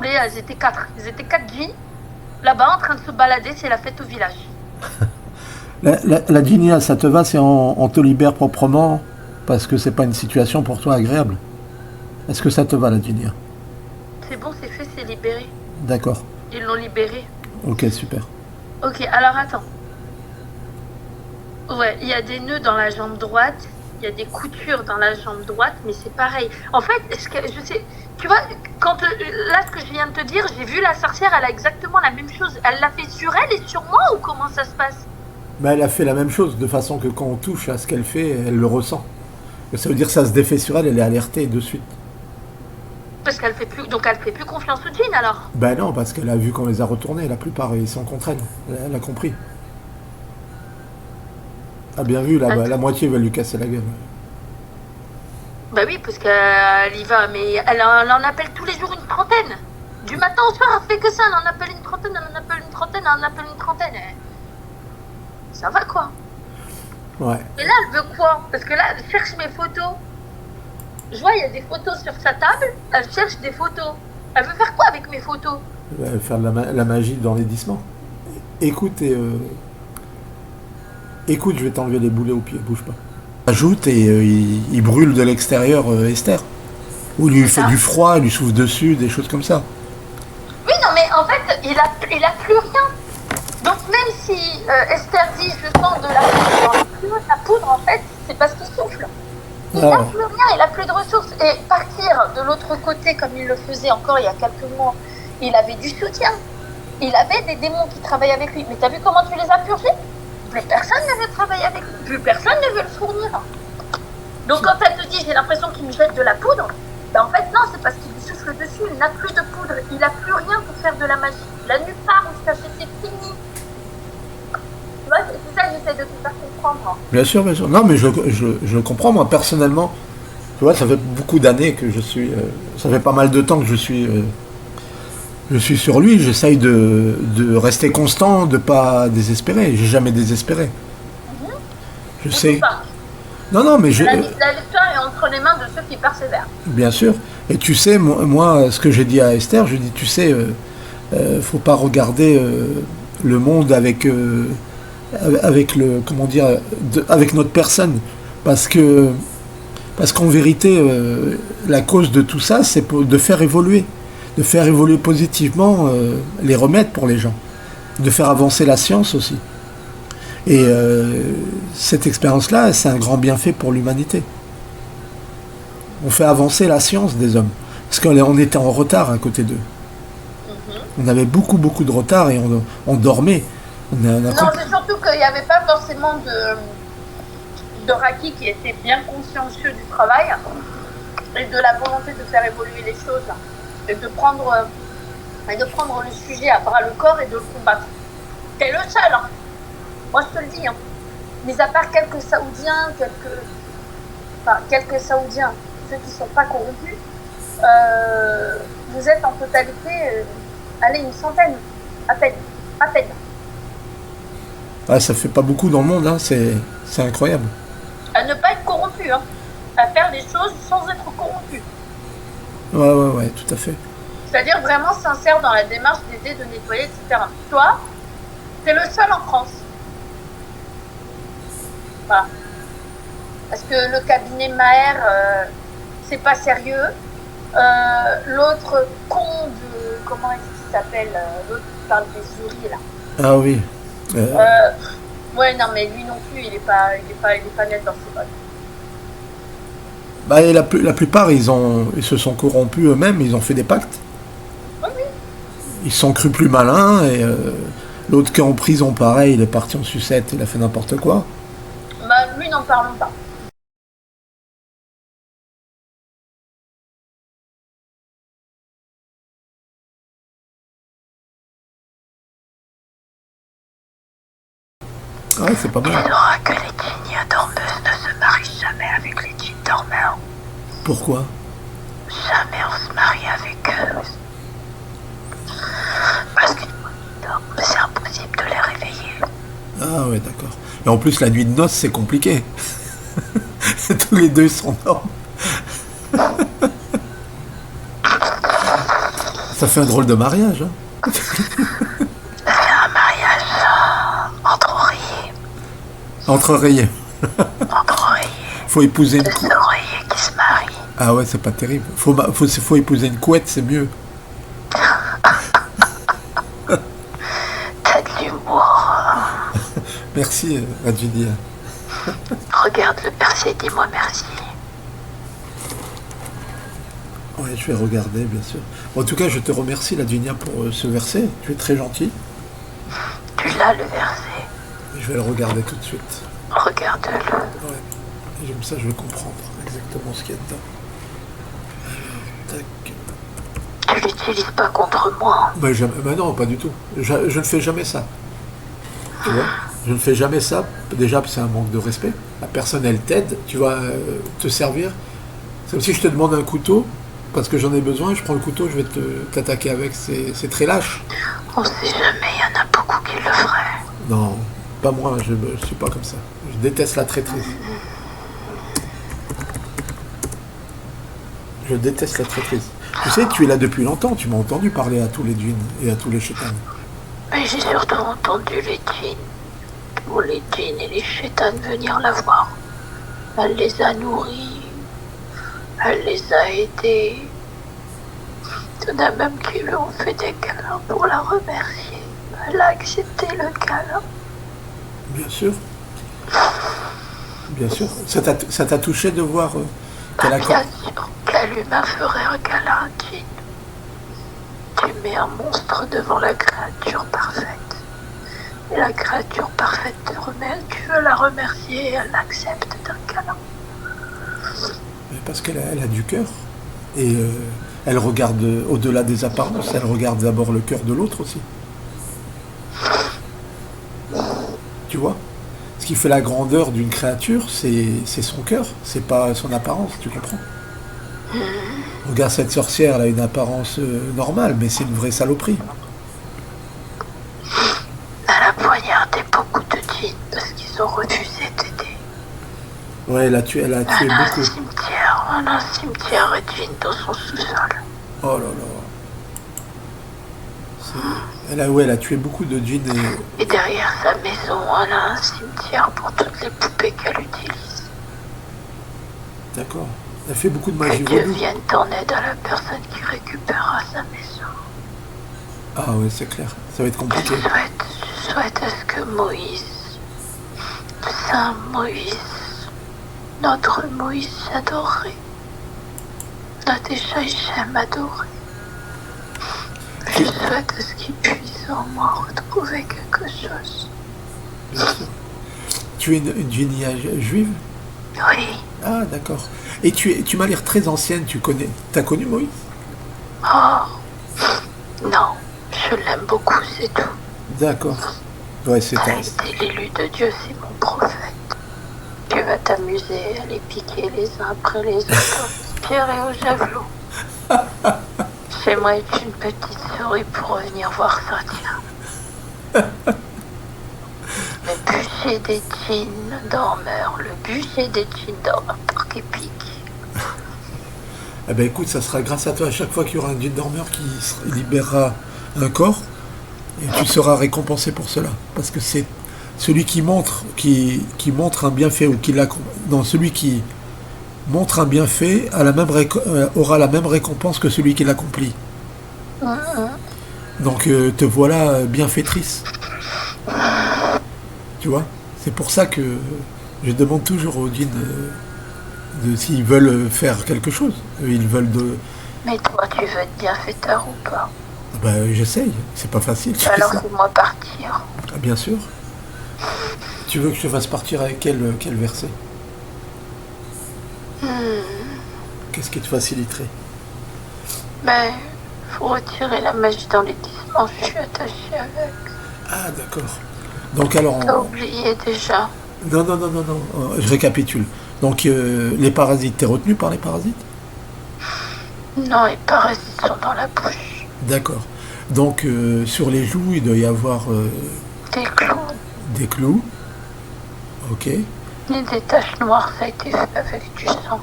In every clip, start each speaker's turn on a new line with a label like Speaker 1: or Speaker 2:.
Speaker 1: rassemblés, elles étaient 4. Ils étaient 4 djinns, là-bas, en train de se balader, c'est la fête au village.
Speaker 2: La Dinia, ça te va si on te libère proprement parce que c'est pas une situation pour toi agréable. Est-ce que ça te va la Dinia?
Speaker 1: C'est bon, c'est fait, c'est libéré.
Speaker 2: D'accord.
Speaker 1: Ils l'ont libéré.
Speaker 2: Ok, super.
Speaker 1: Ok, alors attends. Ouais, il y a des nœuds dans la jambe droite, il y a des coutures dans la jambe droite, mais c'est pareil. En fait, je sais, tu vois, quand là, ce que je viens de te dire, j'ai vu la sorcière, elle a exactement la même chose. Elle l'a fait sur elle et sur moi ou comment ça se passe?
Speaker 2: Mais elle a fait la même chose, de façon que quand on touche à ce qu'elle fait, elle le ressent. Et ça veut dire que ça se défait sur elle, elle est alertée de suite.
Speaker 1: Parce qu'elle fait plus, donc elle fait plus confiance au djinn alors.
Speaker 2: Ben non, parce qu'elle a vu qu'on les a retournés, la plupart, ils sont contre elle. Elle a compris. A bien vu, la moitié va lui casser la gueule.
Speaker 1: Bah oui, parce qu'elle y va, mais elle en appelle tous les jours une trentaine. Du matin au soir, elle fait que ça, elle en appelle une trentaine, elle en appelle une trentaine, elle en appelle une trentaine. Ça va quoi?
Speaker 2: Ouais.
Speaker 1: Et là, elle veut quoi? Parce que là, elle cherche mes photos. Je vois, il y a des photos sur sa table, elle cherche des photos. Elle veut faire quoi avec mes photos?
Speaker 2: Elle va faire de la magie d'enlaidissement. Écoute, écoute, je vais t'enlever les boulets aux pieds, bouge pas. Ajoute et il brûle de l'extérieur Esther. Ou il lui fait du froid, il lui souffle dessus, des choses comme ça.
Speaker 1: Oui, non, mais en fait, il a plus rien. Donc même si Esther dit je sens de la poudre, la poudre en fait, c'est parce qu'il souffle. Il n'a plus rien, il n'a plus de ressources. Et partir de l'autre côté comme il le faisait encore il y a quelques mois, il avait du soutien. Il avait des démons qui travaillaient avec lui. Mais t'as vu comment tu les as purgés? Plus personne ne veut travailler avec lui. Plus personne ne veut le fournir. Donc quand elle te dit j'ai l'impression qu'il me jette de la poudre, ben en fait non, c'est parce qu'il lui souffle dessus. Il n'a plus de poudre. Il n'a plus rien pour faire de la magie. Il a nulle part où ça c'était fini. Tu vois, c'est ça que j'essaie de te faire comprendre.
Speaker 2: Bien sûr, bien sûr. Non, mais je comprends, moi, personnellement. Tu vois, ça fait beaucoup d'années que je suis... ça fait pas mal de temps que je suis sur lui. J'essaye de rester constant, de pas désespérer. J'ai jamais désespéré. Je sais... Non, non, mais je...
Speaker 1: La victoire est entre les mains de ceux qui persévèrent.
Speaker 2: Bien sûr. Et tu sais, moi ce que j'ai dit à Esther, je dis, tu sais, faut pas regarder le monde avec le, comment dire, avec notre personne, parce qu'en vérité, la cause de tout ça, c'est de faire évoluer positivement les remèdes pour les gens, de faire avancer la science aussi. Et cette expérience-là, c'est un grand bienfait pour l'humanité. On fait avancer la science des hommes. Parce qu'on était en retard à côté d'eux. On avait beaucoup, beaucoup de retard et on dormait.
Speaker 1: Non, c'est surtout qu'il n'y avait pas forcément de Raki qui était bien consciencieux du travail et de la volonté de faire évoluer les choses et de prendre le sujet à bras le corps et de le combattre. T'es le seul, hein. Moi je te le dis, hein. Mis à part quelques Saoudiens, ceux qui ne sont pas corrompus, vous êtes en totalité, allez, une centaine, à peine.
Speaker 2: Ah, ça fait pas beaucoup dans le monde, hein. C'est incroyable.
Speaker 1: À ne pas être corrompu, hein. À faire les choses sans être corrompu.
Speaker 2: Ouais, tout à fait.
Speaker 1: C'est-à-dire vraiment sincère dans la démarche d'aider, de nettoyer, etc. Toi, t'es le seul en France. Voilà. Parce que le cabinet Maher, c'est pas sérieux. L'autre con de... Comment est-ce qu'il s'appelle? L'autre qui parle des souris, là.
Speaker 2: Ah oui.
Speaker 1: Ouais, non, mais lui non plus, il est pas net dans ses bottes.
Speaker 2: Bah, et la plupart, ils se sont corrompus eux-mêmes, ils ont fait des pactes.
Speaker 1: Oui.
Speaker 2: Ils se sont crus plus malins, et l'autre qui est en prison, pareil, il est parti en sucette, il a fait n'importe quoi.
Speaker 1: Bah, lui, n'en parlons pas.
Speaker 2: Ouais, c'est pas mal.
Speaker 1: Il faudra que les djinns dormeuses ne se marient jamais avec les djinns dormeurs.
Speaker 2: Pourquoi?
Speaker 1: Jamais on se marie avec eux. Parce qu'une fois qu'ils dorment, c'est impossible de les réveiller.
Speaker 2: Ah ouais, d'accord. Et en plus, la nuit de noces, c'est compliqué. Tous les deux sont dorment. Ça fait un drôle de mariage, hein.
Speaker 1: C'est un mariage entre oreillers.
Speaker 2: Entre oreillers.
Speaker 1: Entre oreillers.
Speaker 2: Faut épouser une
Speaker 1: Deux
Speaker 2: couette.
Speaker 1: oreillers qui se marient.
Speaker 2: Ah ouais, c'est pas terrible. Faut épouser une couette, c'est mieux.
Speaker 1: T'as de l'humour.
Speaker 2: Merci, Adjudia.
Speaker 1: Regarde le verset, dis-moi merci.
Speaker 2: Ouais, je vais regarder, bien sûr. En tout cas, je te remercie, Adjudia, pour ce verset. Tu es très gentil.
Speaker 1: Tu l'as le verset.
Speaker 2: Je vais le regarder tout de suite.
Speaker 1: Regarde-le.
Speaker 2: Ouais. Et comme ça, je vais comprendre exactement ce qu'il y a dedans. Alors, tac.
Speaker 1: Tu l'utilises pas contre moi.
Speaker 2: Bah non, pas du tout. Je ne fais jamais ça. Tu vois, je ne fais jamais ça. Déjà, c'est un manque de respect. La personne, elle t'aide. Tu vas te servir. C'est comme si je te demande un couteau, parce que j'en ai besoin, je prends le couteau, je vais t'attaquer avec. C'est très lâche.
Speaker 1: On sait jamais, il y en a beaucoup qui le feraient.
Speaker 2: Non, pas moi, je ne suis pas comme ça. Je déteste la traîtrise. Je déteste la traîtrise. Tu sais, tu es là depuis longtemps, tu m'as entendu parler à tous les djinns et à tous les chétans.
Speaker 1: Mais j'ai surtout entendu les djinns, ou les djinns et les chétanes venir la voir. Elle les a nourris, elle les a aidés. Il y en a même qui lui ont fait des câlins pour la remercier. Elle a accepté le câlin.
Speaker 2: Bien sûr. Bien sûr. Ça t'a touché de voir qu'elle a...
Speaker 1: Bien sûr, quel humain ferait un câlin à un djinn? Tu mets un monstre devant la créature parfaite. Et la créature parfaite te remercie, tu veux la remercier et elle accepte d'un câlin.
Speaker 2: Mais parce qu'elle a du cœur. Et elle regarde au-delà des apparences. Elle regarde d'abord le cœur de l'autre aussi. Tu vois? Ce qui fait la grandeur d'une créature, c'est son cœur. C'est pas son apparence, tu comprends? Regarde cette sorcière, elle a une apparence normale, mais c'est une vraie saloperie.
Speaker 1: Elle a poignardé beaucoup de djinns parce qu'ils ont refusé d'aider.
Speaker 2: Ouais, elle a tué
Speaker 1: Elle a
Speaker 2: beaucoup.
Speaker 1: un cimetière de djinns dans son sous-sol.
Speaker 2: Oh là là. Elle a tué beaucoup de djinns et...
Speaker 1: Et derrière sa maison, elle a un cimetière pour toutes les poupées qu'elle utilise.
Speaker 2: D'accord. Elle fait beaucoup de
Speaker 1: Que
Speaker 2: magie
Speaker 1: Dieu
Speaker 2: vaudou.
Speaker 1: vienne en aide à la personne qui récupérera sa maison.
Speaker 2: Ah ouais, c'est clair. Ça va être compliqué.
Speaker 1: Je souhaite à ce que Moïse, Saint Moïse, notre Moïse adoré, notre Hachem adoré, je souhaite à ce qu'il puisse en moi retrouver quelque chose.
Speaker 2: Bien sûr. Tu es une djinnie juive?
Speaker 1: Oui.
Speaker 2: Ah, d'accord. Et tu m'as l'air très ancienne, t'as connu Moïse?
Speaker 1: Oh, non, je l'aime beaucoup, c'est tout.
Speaker 2: D'accord. Ouais, c'est
Speaker 1: T'as
Speaker 2: un...
Speaker 1: été l'élu de Dieu, c'est mon prophète. Tu vas t'amuser à les piquer les uns après les autres, tirer au javelot. J'aimerais être une petite souris pour revenir voir ça, tiens. Le bûcher des djinns dormeurs, le bûcher des djinns dormeurs pour qu'ils piquent.
Speaker 2: Eh ben écoute, ça sera grâce à toi à chaque fois qu'il y aura un djinn dormeur qui libérera un corps, et tu seras récompensé pour cela. Parce que c'est celui qui montre un bienfait, ou celui qui montre un bienfait aura la même récompense que celui qui l'accomplit. Donc te voilà bienfaitrice. Tu vois? C'est pour ça que je demande toujours aux djinns s'ils veulent faire quelque chose. Ils veulent de...
Speaker 1: Mais toi, tu veux être bienfaiteur ou pas?
Speaker 2: Ben, j'essaye, c'est pas facile.
Speaker 1: Alors fais-moi partir.
Speaker 2: Ah, bien sûr. Tu veux que je te fasse partir avec quel verset? Qu'est-ce qui te faciliterait?
Speaker 1: Mais faut retirer la mèche dans les tissements, je suis attachée avec.
Speaker 2: Ah, d'accord. Donc alors...
Speaker 1: T'as oublié déjà.
Speaker 2: Non, je récapitule. Donc les parasites, t'es retenu par les parasites?
Speaker 1: Non, les parasites sont dans la bouche.
Speaker 2: D'accord. Donc sur les joues, il doit y avoir...
Speaker 1: Des clous.
Speaker 2: Des clous. Ok.
Speaker 1: Et des taches noires, ça a été fait avec du sang.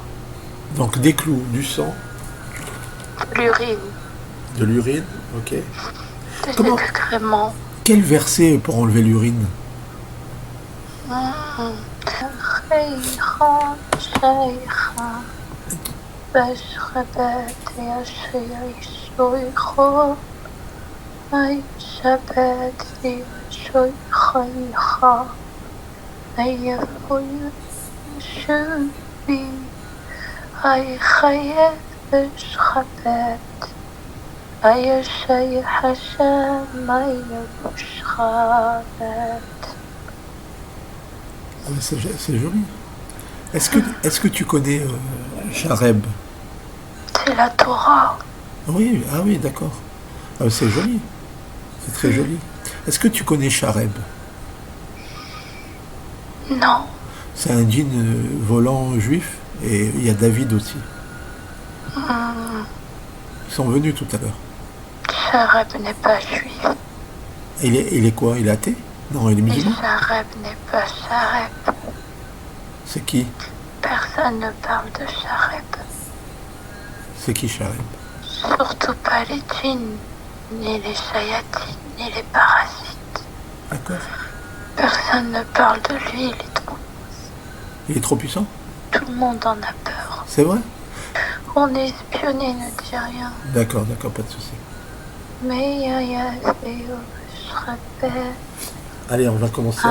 Speaker 2: Donc des clous, du sang.
Speaker 1: L'urine.
Speaker 2: De l'urine, ok.
Speaker 1: des
Speaker 2: Comment
Speaker 1: excréments.
Speaker 2: Quel verset pour enlever l'urine?
Speaker 1: خيرا شيخا بشربت يا شيخا أي شبت يا شيخا أي فيا شبي أي خيط بشربت أي شيخ شام أي بشربت.
Speaker 2: Ah, mais c'est joli. Est-ce que tu connais Chareb?
Speaker 1: C'est la Torah.
Speaker 2: Oui, ah oui, d'accord. Ah, c'est joli. C'est très joli. Est-ce que tu connais Chareb?
Speaker 1: Non.
Speaker 2: C'est un djinn volant juif et il y a David aussi. Ils sont venus tout à l'heure.
Speaker 1: Chareb n'est pas juif.
Speaker 2: Il est quoi? Il est athée? Non, il est
Speaker 1: Et
Speaker 2: musulman.
Speaker 1: Chareb n'est pas Chareb.
Speaker 2: C'est qui?
Speaker 1: Personne ne parle de Chareb.
Speaker 2: C'est qui Chareb?
Speaker 1: Surtout pas les djinns, ni les shayatines, ni les parasites.
Speaker 2: D'accord.
Speaker 1: Personne ne parle de lui, il est trop.
Speaker 2: Il est trop puissant?
Speaker 1: Tout le monde en a peur.
Speaker 2: C'est vrai?
Speaker 1: On est espionné, ne dit rien.
Speaker 2: D'accord, pas de souci.
Speaker 1: Mais je répète.
Speaker 2: Allez, on va commencer.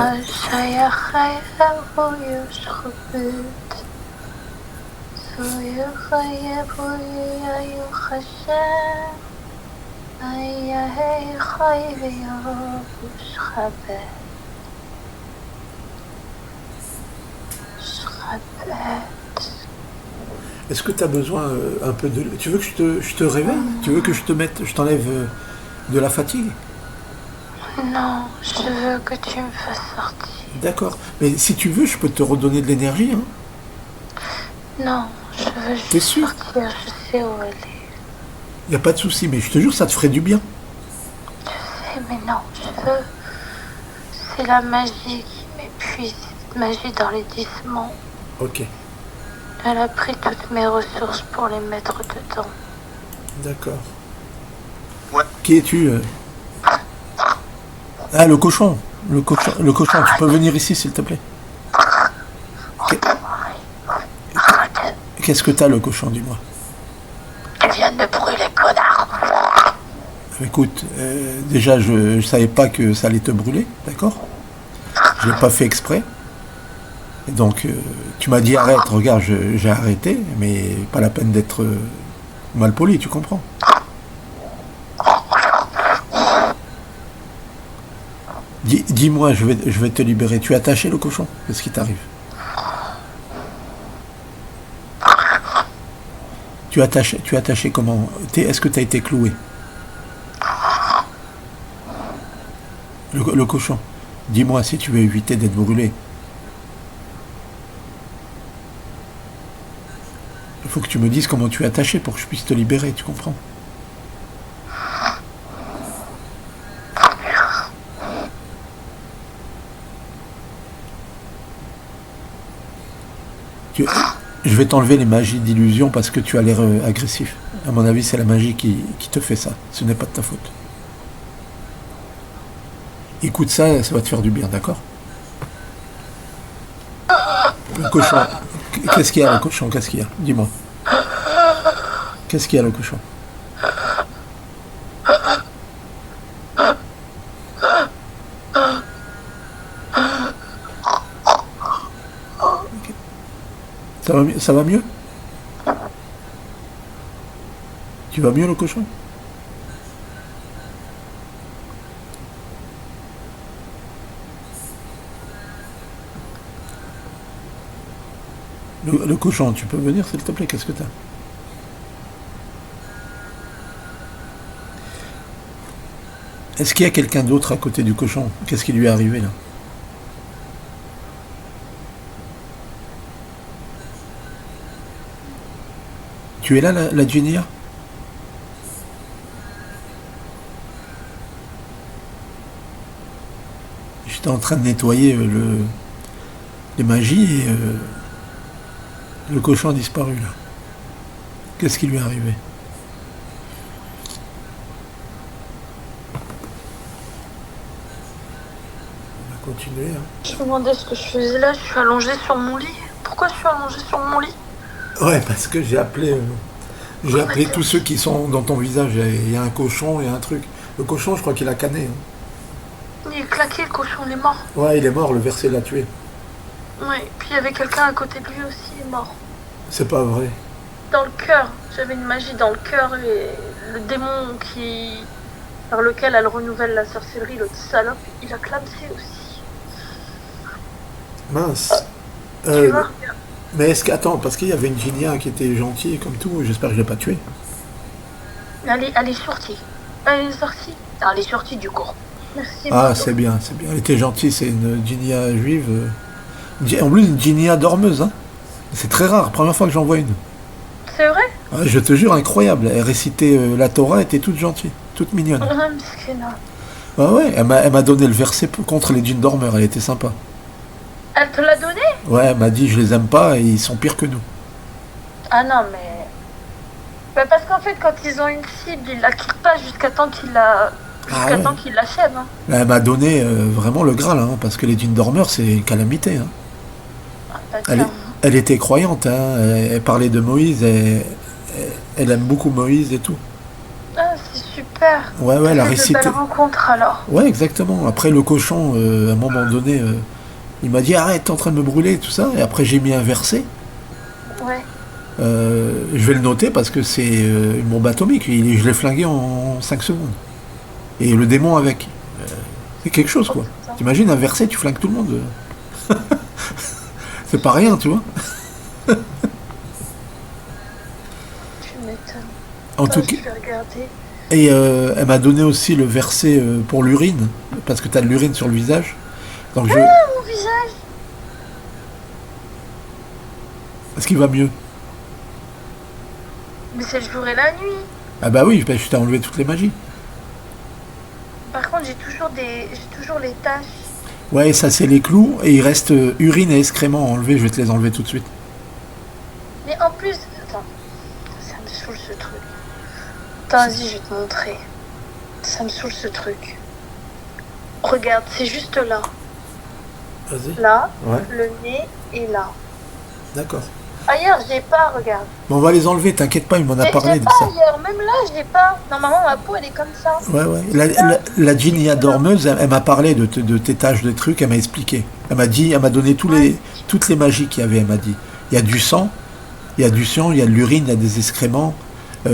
Speaker 2: Est-ce que tu as besoin un peu de... Tu veux que je te réveille? Tu veux que je t'enlève de la fatigue?
Speaker 1: Non, je veux que tu me fasses sortir.
Speaker 2: D'accord. Mais si tu veux, je peux te redonner de l'énergie. Hein.
Speaker 1: Non, je veux
Speaker 2: T'es
Speaker 1: juste
Speaker 2: sûr?
Speaker 1: sortir, je sais où elle est.
Speaker 2: Il n'y a pas de souci, mais je te jure, ça te ferait du bien.
Speaker 1: Je sais, mais non, je veux... C'est la magie qui m'épuise, cette magie d'enlaidissement.
Speaker 2: Ok.
Speaker 1: Elle a pris toutes mes ressources pour les mettre dedans.
Speaker 2: D'accord. Ouais. Qui es-tu Ah, le cochon. Le cochon, tu peux venir ici, s'il te plaît. Qu'est-ce que t'as, le cochon, dis-moi?
Speaker 1: Elle vient de me brûler, connard.
Speaker 2: Écoute, déjà, je savais pas que ça allait te brûler, d'accord? Je l'ai pas fait exprès. Et donc, tu m'as dit arrête, regarde, j'ai arrêté, mais pas la peine d'être mal poli, tu comprends? Dis-moi, je vais te libérer. Tu es attaché, le cochon? Qu'est-ce qui t'arrive? Tu es attaché comment? Est-ce que tu as été cloué? Le cochon, dis-moi si tu veux éviter d'être brûlé. Il faut que tu me dises comment tu es attaché pour que je puisse te libérer, tu comprends? Je vais t'enlever les magies d'illusion parce que tu as l'air agressif. À mon avis, c'est la magie qui te fait ça. Ce n'est pas de ta faute. Écoute ça va te faire du bien, d'accord? Le cochon. Qu'est-ce qu'il y a, le cochon? Qu'est-ce qu'il y a? Dis-moi. Qu'est-ce qu'il y a, le cochon? Ça va mieux? Tu vas mieux, le cochon? Le cochon, tu peux venir, s'il te plaît? Qu'est-ce que t'as? Est-ce qu'il y a quelqu'un d'autre à côté du cochon? Qu'est-ce qui lui est arrivé, là? Tu es là, la Djinia? J'étais en train de nettoyer les magies et le cochon a disparu, là. Qu'est-ce qui lui est arrivé? continuer. Hein.
Speaker 1: Je me demandais ce que je faisais là, je suis allongée sur mon lit. Pourquoi je suis allongée sur mon lit?
Speaker 2: Ouais, parce que j'ai appelé tous ceux qui sont dans ton visage. Il y a un cochon et un truc. Le cochon, je crois qu'il a cané. Hein.
Speaker 1: Il est claqué, le cochon, il est mort.
Speaker 2: Ouais, il est mort, le verset l'a tué.
Speaker 1: Ouais, puis il y avait quelqu'un à côté de lui aussi, il est mort.
Speaker 2: C'est pas vrai.
Speaker 1: Dans le cœur, j'avais une magie dans le cœur et le démon par lequel elle renouvelle la sorcellerie, l'autre salope, il a clamsé aussi.
Speaker 2: Mince.
Speaker 1: Tu vois?
Speaker 2: Mais est-ce qu'attends, parce qu'il y avait une Ginia qui était gentille comme tout, j'espère que je l'ai pas tuée.
Speaker 1: Elle est sortie. Elle est sortie. Elle est sortie du cours. Merci.
Speaker 2: Ah,
Speaker 1: beaucoup.
Speaker 2: c'est bien, c'est bien. Elle était gentille, c'est une Ginia juive. En plus, une Ginia dormeuse. Hein. C'est très rare, première fois que j'en vois une.
Speaker 1: C'est vrai?
Speaker 2: Ouais, je te jure, incroyable. Elle récitait la Torah, elle était toute gentille, toute mignonne.
Speaker 1: Miskina.
Speaker 2: Ouais, ouais, elle m'a donné le verset contre les djinns dormeurs, elle était sympa.
Speaker 1: Elle te l'a donné?
Speaker 2: Ouais, elle m'a dit, je les aime pas et ils sont pires que nous.
Speaker 1: Ah non, mais... Bah parce qu'en fait, quand ils ont une cible, ils la quittent pas jusqu'à temps
Speaker 2: Ouais.
Speaker 1: qu'ils l'achèvent. Hein.
Speaker 2: Elle m'a donné vraiment le Graal, hein, parce que les djinns dormeurs, c'est une calamité. Hein.
Speaker 1: Ah, bah,
Speaker 2: Elle,
Speaker 1: tiens.
Speaker 2: elle était croyante, hein, elle parlait de Moïse, elle aime beaucoup Moïse et tout.
Speaker 1: Ah, c'est super.
Speaker 2: Ouais, ouais, elle a
Speaker 1: C'est de
Speaker 2: récité.
Speaker 1: belles rencontres alors.
Speaker 2: Ouais, exactement. Après, le cochon, à un moment donné, il m'a dit arrête, t'es en train de me brûler, tout ça. Et après, j'ai mis un verset.
Speaker 1: Ouais.
Speaker 2: Je vais le noter parce que c'est une bombe atomique. Je l'ai flingué en 5 secondes. Et le démon avec. C'est quelque chose, quoi.
Speaker 1: Putain,
Speaker 2: T'imagines un verset, tu flingues tout le monde. C'est pas rien, tu vois.
Speaker 1: tu m'étonnes.
Speaker 2: En tout
Speaker 1: Je
Speaker 2: cas.
Speaker 1: vais regarder.
Speaker 2: Et elle m'a donné aussi le verset pour l'urine. Parce que t'as de l'urine sur le visage. Donc je.
Speaker 1: Mon visage.
Speaker 2: Est-ce qu'il va mieux?
Speaker 1: Mais c'est le jour et la nuit.
Speaker 2: Ah bah oui, je t'ai enlevé toutes les magies.
Speaker 1: Par contre, j'ai toujours les taches.
Speaker 2: Ouais, ça c'est les clous. Et il reste urine et excréments à enlever. Je vais te les enlever tout de suite.
Speaker 1: Mais en plus, attends, ça me saoule ce truc. Attends, vas-y, je vais te montrer. Ça me saoule ce truc. Regarde, c'est juste là.
Speaker 2: Vas-y.
Speaker 1: Là,
Speaker 2: Ouais,
Speaker 1: le nez est là.
Speaker 2: d'accord.
Speaker 1: Ailleurs, j'ai pas, regarde.
Speaker 2: Bon, on va les enlever, t'inquiète pas, il m'en a parlé
Speaker 1: J'ai
Speaker 2: de
Speaker 1: pas
Speaker 2: ça.
Speaker 1: ailleurs, même là, j'ai pas. Normalement, ma peau, elle est comme ça.
Speaker 2: Ouais, ouais. La Ginia dormeuse, elle m'a parlé de tes tâches, de trucs, elle m'a expliqué. Elle m'a donné toutes les magies qu'il y avait, elle m'a dit. Il y a du sang, il y a de l'urine, il y a des excréments.
Speaker 1: Un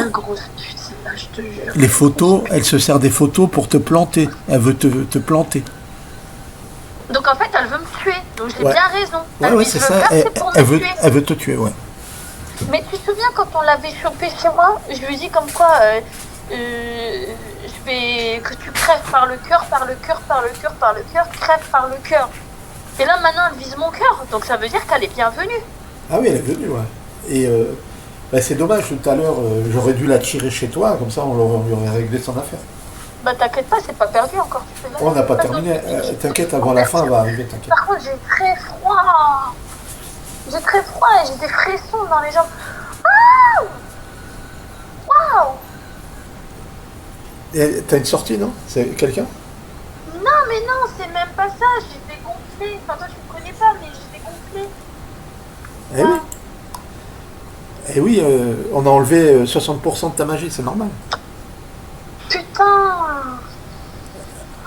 Speaker 1: gros putain, je te jure.
Speaker 2: Les photos, elle se sert des photos pour te planter. Elle veut te planter.
Speaker 1: Donc en fait, elle veut me tuer. Donc j'ai
Speaker 2: Ouais.
Speaker 1: bien raison.
Speaker 2: Ouais,
Speaker 1: Elle
Speaker 2: ouais,
Speaker 1: dit,
Speaker 2: c'est
Speaker 1: je veux
Speaker 2: ça.
Speaker 1: faire, c'est pour me tuer.
Speaker 2: Elle veut te tuer, ouais.
Speaker 1: Mais tu te souviens quand on l'avait chopé chez moi, je lui ai dit comme quoi je vais que tu crèves par le cœur, par le cœur, par le cœur, par le cœur, crève par le cœur. Et là maintenant elle vise mon cœur, donc ça veut dire qu'elle est bienvenue.
Speaker 2: Ah oui, elle est venue, ouais. Et bah, c'est dommage, tout à l'heure, j'aurais dû la tirer chez toi, comme ça on lui aurait réglé son affaire.
Speaker 1: Bah t'inquiète pas, c'est pas perdu encore. Tu fais
Speaker 2: On n'a pas terminé. T'inquiète, avant la fin, elle va arriver, t'inquiète.
Speaker 1: Par contre j'ai très froid. J'ai très froid et j'ai des frissons dans les jambes. Waouh! Waouh!
Speaker 2: Et t'as une sortie, non? C'est quelqu'un?
Speaker 1: Non mais non, c'est même pas ça, j'étais gonflée. Enfin toi tu me connais pas mais j'étais gonflée.
Speaker 2: Eh oui. Eh oui, on a enlevé 60% de ta magie, c'est normal.
Speaker 1: Putain!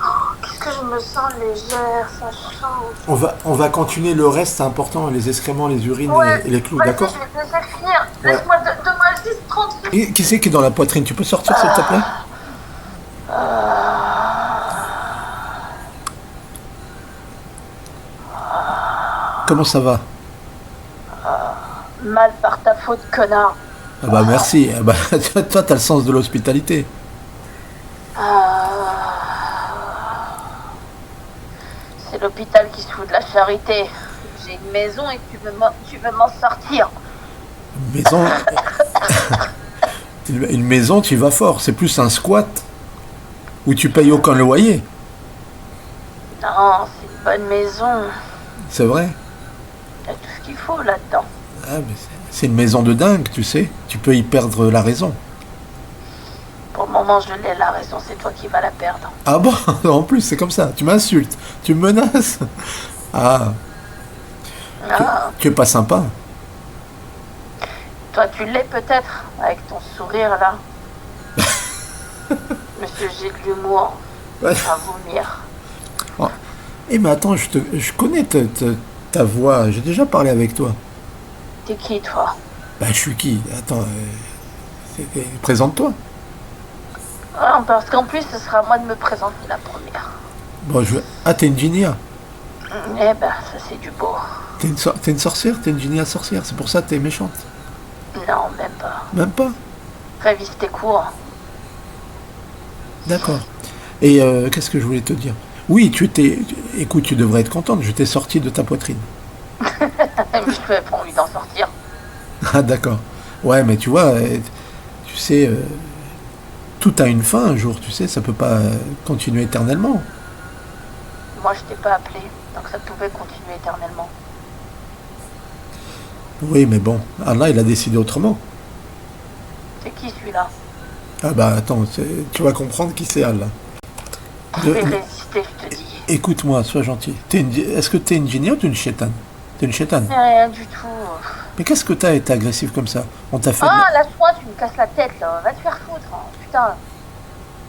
Speaker 1: Oh, qu'est-ce que je me sens légère, ça change.
Speaker 2: On va continuer le reste, c'est important, les excréments, les urines
Speaker 1: Ouais,
Speaker 2: et les clous,
Speaker 1: vas-y,
Speaker 2: d'accord?
Speaker 1: je vais te laisser finir.
Speaker 2: Ouais.
Speaker 1: Laisse-moi, donne-moi juste 30 secondes.
Speaker 2: Et qui c'est qui est dans la poitrine? Tu peux sortir, s'il te plaît? Comment ça va?
Speaker 1: Mal par ta faute, connard.
Speaker 2: Ah bah merci. Ah bah, toi, t'as le sens de l'hospitalité.
Speaker 1: C'est l'hôpital qui se fout de la charité. J'ai une maison et tu veux m'en sortir.
Speaker 2: Une maison. Une maison, tu y vas fort. C'est plus un squat où tu payes aucun loyer.
Speaker 1: Non, c'est une bonne maison.
Speaker 2: C'est vrai?
Speaker 1: Il y a tout ce qu'il faut là-dedans.
Speaker 2: Ah, mais c'est une maison de dingue, tu sais. Tu peux y perdre la raison.
Speaker 1: Pour le moment, moment je l'ai la raison, c'est toi qui vas la perdre.
Speaker 2: Ah bon? En plus, c'est comme ça. Tu m'insultes. Tu me menaces. Ah,
Speaker 1: Ah,
Speaker 2: tu es pas sympa.
Speaker 1: toi tu l'es peut-être, avec ton sourire là. Monsieur, j'ai de l'humour
Speaker 2: Ouais.
Speaker 1: à vomir.
Speaker 2: Oh. Eh mais attends, je connais ta voix. J'ai déjà parlé avec toi.
Speaker 1: T'es qui toi?
Speaker 2: Bah, je suis qui? Attends, présente-toi.
Speaker 1: Ah, parce qu'en plus ce sera à moi de me présenter la première.
Speaker 2: Bon, ah, t'es une Ginia.
Speaker 1: Eh ben, ça c'est du beau.
Speaker 2: T'es une sorcière? T'es une Ginia sorcière. C'est pour ça que t'es méchante.
Speaker 1: Non, même pas.
Speaker 2: Même pas?
Speaker 1: Révise tes cours.
Speaker 2: D'accord. Et qu'est-ce que je voulais te dire? Oui, écoute, tu devrais être contente. Je t'ai sorti de ta poitrine.
Speaker 1: Je n'avais pas envie d'en sortir.
Speaker 2: Ah, d'accord. Ouais, mais tu vois, tu sais, tout a une fin un jour, tu sais, ça peut pas continuer éternellement.
Speaker 1: Moi je t'ai pas appelé, donc ça pouvait continuer éternellement.
Speaker 2: Oui, mais bon, Allah, il a décidé autrement.
Speaker 1: C'est qui celui-là?
Speaker 2: Ah bah attends, tu vas comprendre qui c'est Allah.
Speaker 1: Je vais résister, je te dis.
Speaker 2: Écoute-moi, sois gentil. Est-ce que t'es une génie ou t'es une chétane? T'es une chétane.
Speaker 1: Rien du tout.
Speaker 2: Mais qu'est-ce que t'as été agressif comme ça? On t'a fait...
Speaker 1: Ah, lâche-moi, tu me casses la tête là. Va te faire foutre. Hein. Putain,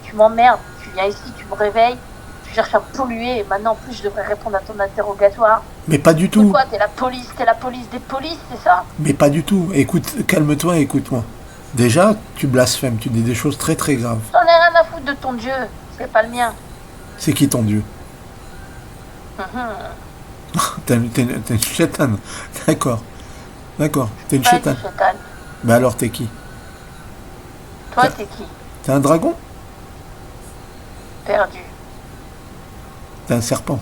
Speaker 1: tu m'emmerdes. Tu viens ici, tu me réveilles. Tu cherches à me polluer. Et maintenant, en plus, je devrais répondre à ton interrogatoire.
Speaker 2: Mais pas du
Speaker 1: C'est
Speaker 2: tout.
Speaker 1: quoi? T'es la police des polices, c'est ça?
Speaker 2: Mais pas du tout. Écoute, calme-toi et écoute-moi. Déjà, tu blasphèmes, tu dis des choses très très graves.
Speaker 1: J'en ai rien à foutre de ton Dieu. C'est pas le mien.
Speaker 2: C'est qui ton Dieu? T'es une chétane. D'accord. D'accord. T'es une
Speaker 1: Pas
Speaker 2: chétane.
Speaker 1: du chétan.
Speaker 2: Mais alors t'es qui?
Speaker 1: Toi, t'es qui?
Speaker 2: T'es un dragon?
Speaker 1: Perdu.
Speaker 2: T'es un serpent?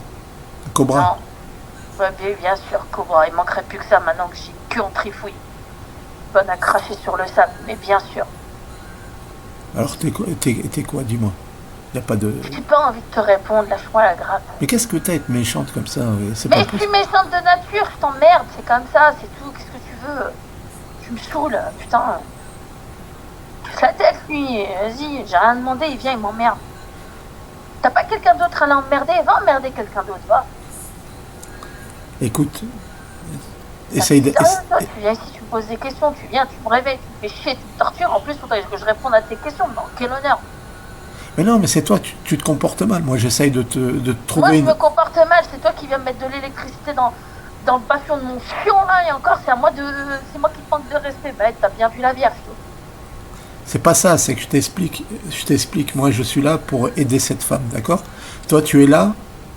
Speaker 2: Un cobra?
Speaker 1: Non. Ouais, bien sûr, Cobra. Il manquerait plus que ça maintenant que j'ai que en trifouille. Bonne à cracher sur le sable, mais bien sûr.
Speaker 2: Alors t'es quoi? Dis-moi. Y a pas de...
Speaker 1: J'ai pas envie de te répondre, lâche-moi la grappe.
Speaker 2: Mais qu'est-ce que t'as à être méchante comme ça? C'est
Speaker 1: Mais
Speaker 2: pas
Speaker 1: je suis
Speaker 2: possible.
Speaker 1: méchante de nature, je t'emmerde, c'est comme ça, c'est tout, qu'est-ce que tu veux? Tu me saoules, putain. Casse la tête, lui, vas-y, j'ai rien demandé, il vient, il m'emmerde. T'as pas quelqu'un d'autre à l'emmerder? Va emmerder quelqu'un d'autre, va.
Speaker 2: Écoute, essaye de...
Speaker 1: Sérieux, toi, tu viens ici, tu me poses des questions, tu viens, tu me réveilles, tu me fais chier, tu me tortures, en plus, faudrait que je réponde à tes questions, non, quel honneur.
Speaker 2: Mais non, mais c'est toi, tu te comportes mal. Moi, j'essaye de te
Speaker 1: Moi,
Speaker 2: trouver
Speaker 1: je
Speaker 2: une...
Speaker 1: me comporte mal, c'est toi qui viens me mettre de l'électricité dans le bas-fond de mon fion, là, et encore, c'est moi qui te manque de respect. Bah, t'as bien vu la Vierge, toi.
Speaker 2: C'est pas ça, c'est que je t'explique. Moi, je suis là pour aider cette femme, d'accord? Toi, tu es là,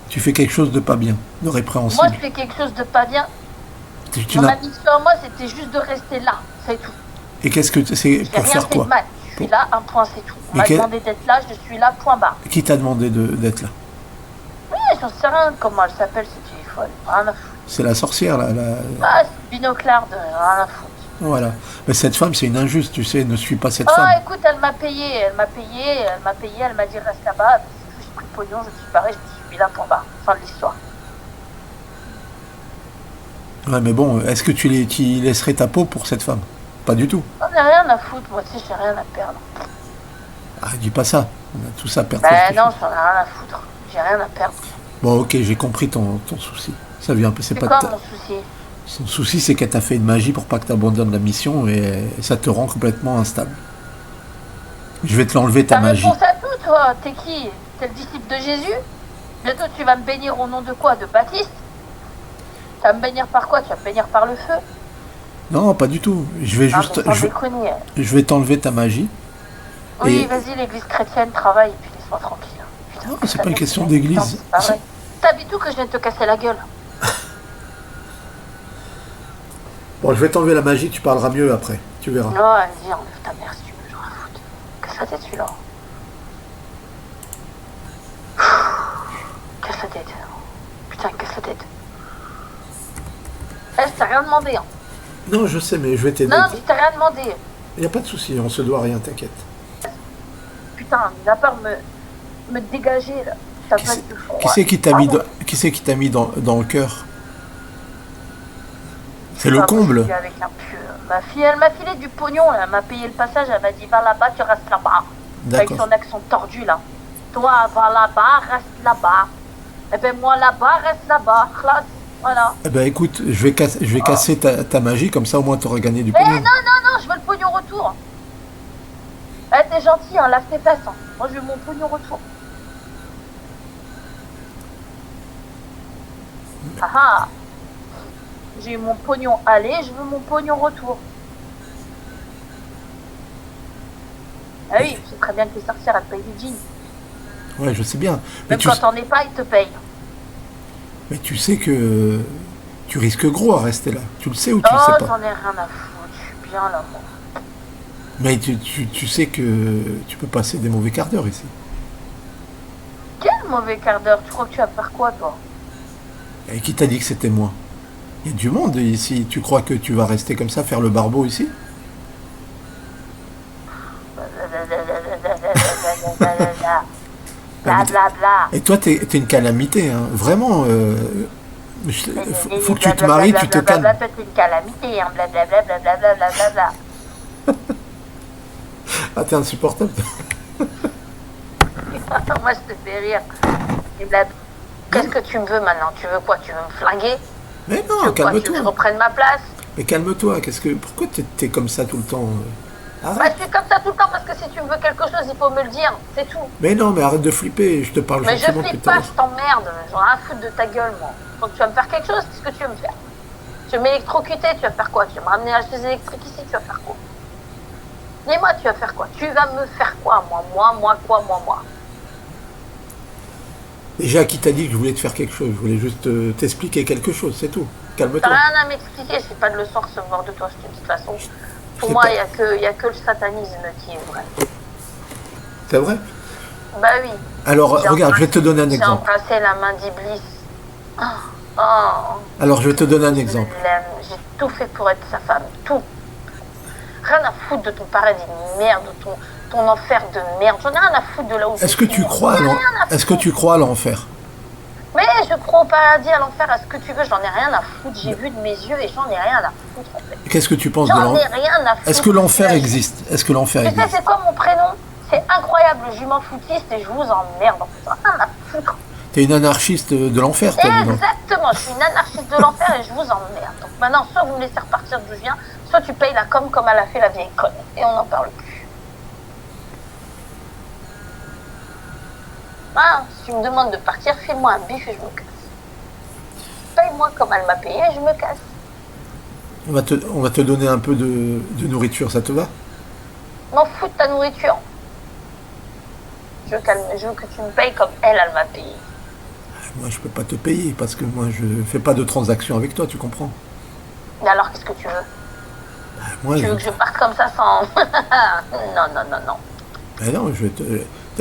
Speaker 2: tu fais quelque chose de pas bien, de
Speaker 1: Moi,
Speaker 2: répréhensible.
Speaker 1: je fais quelque chose de pas bien.
Speaker 2: Tu
Speaker 1: Mon
Speaker 2: n'as...
Speaker 1: ambition à moi, c'était juste de rester là, c'est tout.
Speaker 2: Et qu'est-ce que c'est
Speaker 1: J'ai
Speaker 2: pour
Speaker 1: rien
Speaker 2: faire
Speaker 1: fait de
Speaker 2: quoi?
Speaker 1: mal. Je suis là, un point, c'est tout. On
Speaker 2: Mais
Speaker 1: m'a demandé d'être là, je suis là, point barre.
Speaker 2: Qui t'a demandé d'être là?
Speaker 1: Oui, j'en sais rien comment elle s'appelle, cette vieille folle. Rien à foutre.
Speaker 2: C'est la sorcière, là.
Speaker 1: Ah, c'est binoclarde, rien à foutre.
Speaker 2: Voilà. Mais cette femme, c'est une injuste, tu sais, ne suis pas cette
Speaker 1: Ah,
Speaker 2: femme.
Speaker 1: écoute, elle m'a payé, elle m'a dit reste là-bas. J'ai pris le pognon, je me suis barré, je me suis mis là, point barre. Fin de l'histoire.
Speaker 2: Ouais, mais bon, est-ce que tu laisserais ta peau pour cette femme? Pas du tout.
Speaker 1: J'en ai rien à foutre, moi, tu sais, j'ai rien à perdre.
Speaker 2: Ah, dis pas ça. On a tout ça à perdre.
Speaker 1: Ben non, j'en ai rien à foutre. J'ai rien à perdre.
Speaker 2: Bon, ok, j'ai compris ton souci. Ça vient un peu, c'est
Speaker 1: C'est
Speaker 2: pas
Speaker 1: quoi
Speaker 2: de ta-
Speaker 1: mon souci?
Speaker 2: Son souci, c'est qu'elle t'a fait une magie pour pas que tu abandonnes la mission et ça te rend complètement instable. Je vais te l'enlever ta
Speaker 1: T'as
Speaker 2: magie.
Speaker 1: réponse à tout, toi. T'es qui? T'es le disciple de Jésus? Bientôt, tu vas me bénir au nom de quoi? De Baptiste? Tu vas me bénir par quoi? Tu vas me bénir par le feu?
Speaker 2: Non, pas du tout. Je vais
Speaker 1: Ah,
Speaker 2: juste,
Speaker 1: mais sans
Speaker 2: je,
Speaker 1: déconner.
Speaker 2: je vais t'enlever ta magie.
Speaker 1: Oui,
Speaker 2: Et-
Speaker 1: vas-y, l'église chrétienne, travaille, et puis laisse-moi tranquille. Putain,
Speaker 2: Non,
Speaker 1: que
Speaker 2: c'est
Speaker 1: ça
Speaker 2: pas une
Speaker 1: m'énerve.
Speaker 2: question d'église.
Speaker 1: Non, c'est pas vrai. T'habites où que je viens de te casser la gueule?
Speaker 2: Bon, je vais t'enlever la magie, tu parleras mieux après. Tu verras.
Speaker 1: Non, vas-y, enlève ta mère si tu veux, j'en ai à foutre. Casse la tête, celui-là. Casse la tête. Putain, casse la tête. Eh, je t'ai rien demandé, hein.
Speaker 2: Non, je sais, mais je vais t'aider.
Speaker 1: Non, mais je t'ai rien demandé.
Speaker 2: Y a pas de souci, on se doit rien, t'inquiète.
Speaker 1: Putain, mis à part me dégager, là. Ça
Speaker 2: Qui
Speaker 1: va
Speaker 2: c'est
Speaker 1: être froid.
Speaker 2: qui c'est qui t'a mis,
Speaker 1: Pardon.
Speaker 2: qui c'est qui t'a mis dans le cœur? C'est
Speaker 1: Ah,
Speaker 2: le
Speaker 1: moi,
Speaker 2: comble.
Speaker 1: je suis avec un pieu. Ma fille, elle m'a filé du pognon, elle m'a payé le passage, elle m'a dit va là-bas, tu restes là-bas. Avec
Speaker 2: D'accord.
Speaker 1: son accent tordu là. Toi, va là-bas, reste là-bas. Et ben moi là-bas, reste là-bas. Classe. Voilà.
Speaker 2: Eh ben écoute, je vais casser ta magie, comme ça au moins tu auras gagné du
Speaker 1: Mais
Speaker 2: pognon.
Speaker 1: non, non, non, je veux le pognon retour. Eh, t'es gentil, hein, lave tes fesses. Hein. Moi, je veux mon pognon retour. Ah ah. J'ai eu mon pognon aller, je veux mon pognon retour. Ah oui, je sais très bien que les sorcières, elles payent des jeans.
Speaker 2: Ouais, je sais bien. Mais
Speaker 1: Même quand t'en es pas, ils te payent.
Speaker 2: mais tu sais que tu risques gros à rester là. Tu le sais ou tu le sais
Speaker 1: Oh,
Speaker 2: pas?
Speaker 1: j'en ai rien à foutre, je suis bien là, moi.
Speaker 2: Mais tu sais que tu peux passer des mauvais quarts d'heure ici.
Speaker 1: Quel mauvais quart d'heure, tu crois que tu vas faire quoi, toi?
Speaker 2: Et qui t'a dit que c'était moi? Il y a du monde ici. Tu crois que tu vas rester comme ça, faire le barbeau ici?
Speaker 1: Bla bla bla.
Speaker 2: Et toi, t'es une calamité, hein. Vraiment, faut que tu te maries, tu te calmes.
Speaker 1: Blablabla, c'est une calamité, hein. Blablabla, blablabla, blablabla.
Speaker 2: Ah, t'es insupportable.
Speaker 1: Moi, je te fais rire. Et blab. Qu'est-ce que tu me veux maintenant? Tu veux quoi? Tu veux me flinguer?
Speaker 2: Mais
Speaker 1: Tu
Speaker 2: non,
Speaker 1: veux quoi? Tu veux que
Speaker 2: calme-toi.
Speaker 1: je reprenne ma place?
Speaker 2: Mais calme-toi. Pourquoi t'es comme ça tout le temps?
Speaker 1: Bah,
Speaker 2: Arrête.
Speaker 1: je suis comme ça tout le temps parce que si tu me veux quelque chose, il faut me le dire. C'est tout.
Speaker 2: Mais non, mais arrête de flipper. Je te parle
Speaker 1: Mais je
Speaker 2: gentiment depuis
Speaker 1: flippe
Speaker 2: tout à
Speaker 1: pas,
Speaker 2: l'heure.
Speaker 1: je t'emmerde. J'en ai rien à foutre de ta gueule, moi. Donc tu vas me faire quelque chose, qu'est-ce que tu veux me faire? Tu veux m'électrocuter, tu vas faire quoi? Tu vas me ramener la chaise électrique ici, tu vas faire quoi? Dis-moi, tu vas faire quoi? Tu vas me faire quoi, moi? Moi.
Speaker 2: Déjà, qui t'a dit que je voulais te faire quelque chose? Je voulais juste t'expliquer quelque chose, c'est tout.
Speaker 1: T'as
Speaker 2: Calme-toi.
Speaker 1: rien à m'expliquer, j'ai pas de leçon à recevoir de toi, de toute façon. Pour
Speaker 2: sais
Speaker 1: moi,
Speaker 2: pas.
Speaker 1: il y a que le satanisme qui est vrai.
Speaker 2: C'est vrai?
Speaker 1: Bah oui.
Speaker 2: Alors,
Speaker 1: J'ai
Speaker 2: regarde, je vais te donner un
Speaker 1: J'ai
Speaker 2: exemple.
Speaker 1: embrassé la main d'Iblis. Oh,
Speaker 2: Alors, je vais te donner un
Speaker 1: je
Speaker 2: exemple.
Speaker 1: l'aime. J'ai tout fait pour être sa femme. Tout. Rien à foutre de ton paradis de merde, de ton enfer de merde. J'en ai rien à foutre de là où
Speaker 2: Est-ce que tu crois Est-ce que tu crois à l'enfer?
Speaker 1: Mais je crois au paradis, à l'enfer, à ce que tu veux. J'en ai rien à foutre. J'ai vu de mes yeux et j'en ai rien à foutre, en fait.
Speaker 2: Qu'est-ce que tu penses de
Speaker 1: J'en ai
Speaker 2: l'enfer?
Speaker 1: rien à foutre.
Speaker 2: Est-ce que l'enfer existe? Est-ce que l'enfer
Speaker 1: Tu sais,
Speaker 2: existe?
Speaker 1: c'est quoi mon prénom? C'est incroyable, je m'en foutiste et je vous emmerde. En fait, rien à foutre.
Speaker 2: T'es une anarchiste de l'enfer, toi, dis donc.
Speaker 1: Exactement, je suis une anarchiste de l'enfer et je vous emmerde. Donc maintenant, soit vous me laissez repartir d'où je viens, soit tu payes la com comme elle a fait la vieille conne. Et on n'en parle plus. Ah, si tu me demandes de partir, file-moi un bif et je me casse. Paye-moi comme elle m'a payé et je me casse.
Speaker 2: On va te donner un peu de nourriture, ça te va?
Speaker 1: M'en fous de ta nourriture. Je veux que tu me payes comme elle m'a payé.
Speaker 2: Moi, je peux pas te payer parce que moi, je fais pas de transaction avec toi, tu comprends?
Speaker 1: Mais alors, qu'est-ce que tu veux?
Speaker 2: Moi,
Speaker 1: Tu veux que je parte comme ça sans... non.
Speaker 2: Ben non,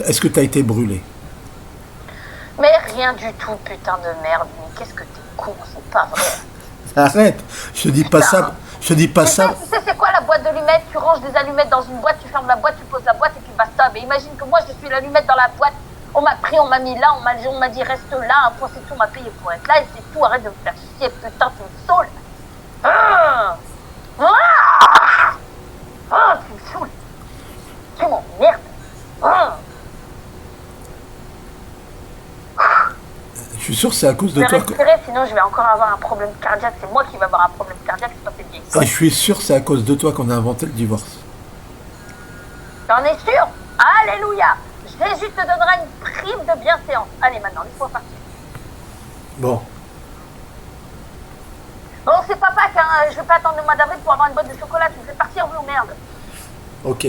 Speaker 2: Est-ce que t'as été brûlé?
Speaker 1: Mais rien du tout, putain de merde. Mais qu'est-ce que t'es con, c'est pas vrai.
Speaker 2: Arrête! Je te dis pas ça. Je te dis pas ça.
Speaker 1: Tu sais c'est quoi la boîte d'allumettes? Tu ranges des allumettes dans une boîte, tu fermes la boîte, tu poses la boîte et puis basta. Mais imagine que moi je suis l'allumette dans la boîte. On m'a pris, on m'a mis là, on m'a dit reste là, un point c'est tout, on m'a payé pour être là et c'est tout. Arrête de me faire chier, putain, tu me saoules. Tu me saoules. Tu m'emmerdes.
Speaker 2: Je suis sûr que c'est à cause
Speaker 1: Je
Speaker 2: de
Speaker 1: vais
Speaker 2: toi.
Speaker 1: respirer, sinon je vais encore avoir un problème cardiaque. C'est moi qui vais avoir un problème cardiaque, c'est pas cette vieille.
Speaker 2: Et je suis sûr que c'est à cause de toi qu'on a inventé le divorce.
Speaker 1: T'en es sûr? Alléluia! Jésus te donnera une prime de bienséance. Allez, maintenant, laisse-moi partir.
Speaker 2: Bon.
Speaker 1: Bon, c'est pas Pâques, hein. Je vais pas attendre le mois d'avril pour avoir une boîte de chocolat. Tu me fais partir, oui ou merde?
Speaker 2: Ok.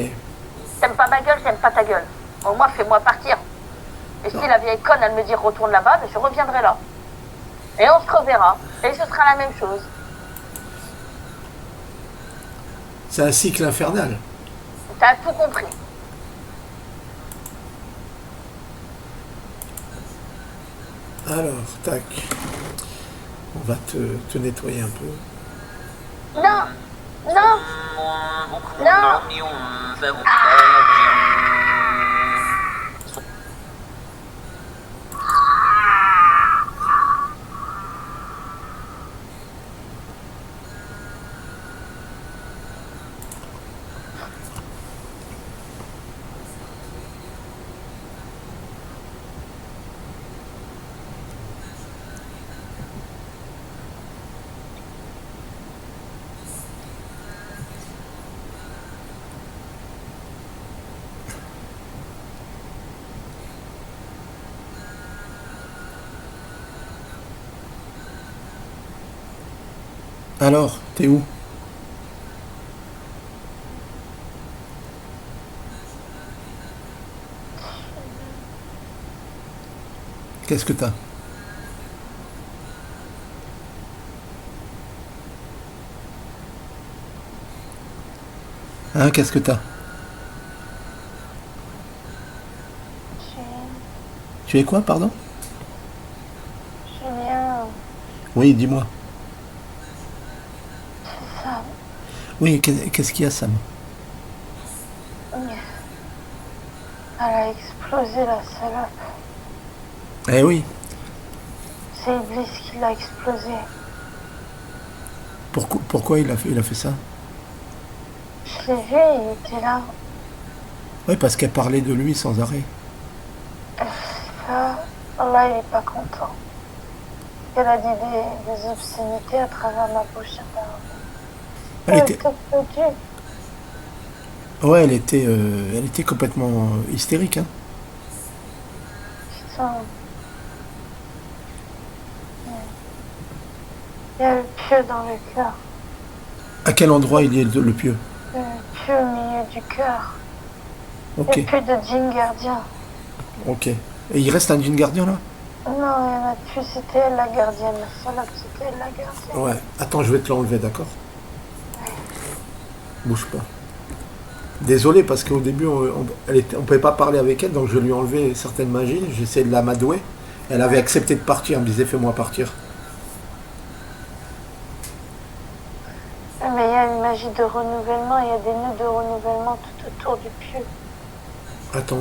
Speaker 1: T'aimes pas ma gueule, j'aime pas ta gueule. Au moins, fais-moi partir. Et si la vieille conne, elle me dit retourne là-bas, mais je reviendrai là. Et on se reverra. Et ce sera la même chose.
Speaker 2: C'est un cycle infernal.
Speaker 1: T'as tout compris.
Speaker 2: Alors, tac. On va te nettoyer un peu.
Speaker 1: Non! Non! Non!
Speaker 2: Alors, t'es où? Qu'est-ce que t'as? Hein, qu'est-ce que t'as? Tu es quoi, pardon?
Speaker 1: Julien,
Speaker 2: Oui, dis-moi.
Speaker 1: c'est ça.
Speaker 2: Oui, qu'est-ce qu'il y a, Sam?
Speaker 1: Elle a explosé la salope.
Speaker 2: Eh oui.
Speaker 1: C'est Iblis qui l'a explosé.
Speaker 2: Pourquoi il a fait ça?
Speaker 1: Je l'ai vu, il était là.
Speaker 2: Oui, parce qu'elle parlait de lui sans arrêt.
Speaker 1: Là, là, il est pas content. Elle a dit des obscénités à travers ma bouche apparemment.
Speaker 2: Elle était,
Speaker 1: Tout foutu.
Speaker 2: ouais, elle était complètement hystérique, hein.
Speaker 1: Putain. Il y a le pieu dans le cœur.
Speaker 2: À quel endroit il est le pieu?
Speaker 1: Le pieu au milieu du cœur. Il
Speaker 2: Ok,
Speaker 1: n'y a plus de djinn gardien.
Speaker 2: ok. Et il reste un djinn gardien là?
Speaker 1: Non, il n'y en a plus, c'était elle la gardienne. La salope, c'était elle la gardienne.
Speaker 2: Ouais. Attends, je vais te l'enlever, d'accord? Bouge pas. Désolé, parce qu'au début, on pouvait pas parler avec elle, donc je lui ai enlevé certaines magies. J'ai essayé de l'amadouer. Elle avait accepté de partir. Elle me disait, fais-moi partir.
Speaker 1: Mais il y a une magie de renouvellement, il y a des nœuds de renouvellement tout autour du pieu.
Speaker 2: Attends,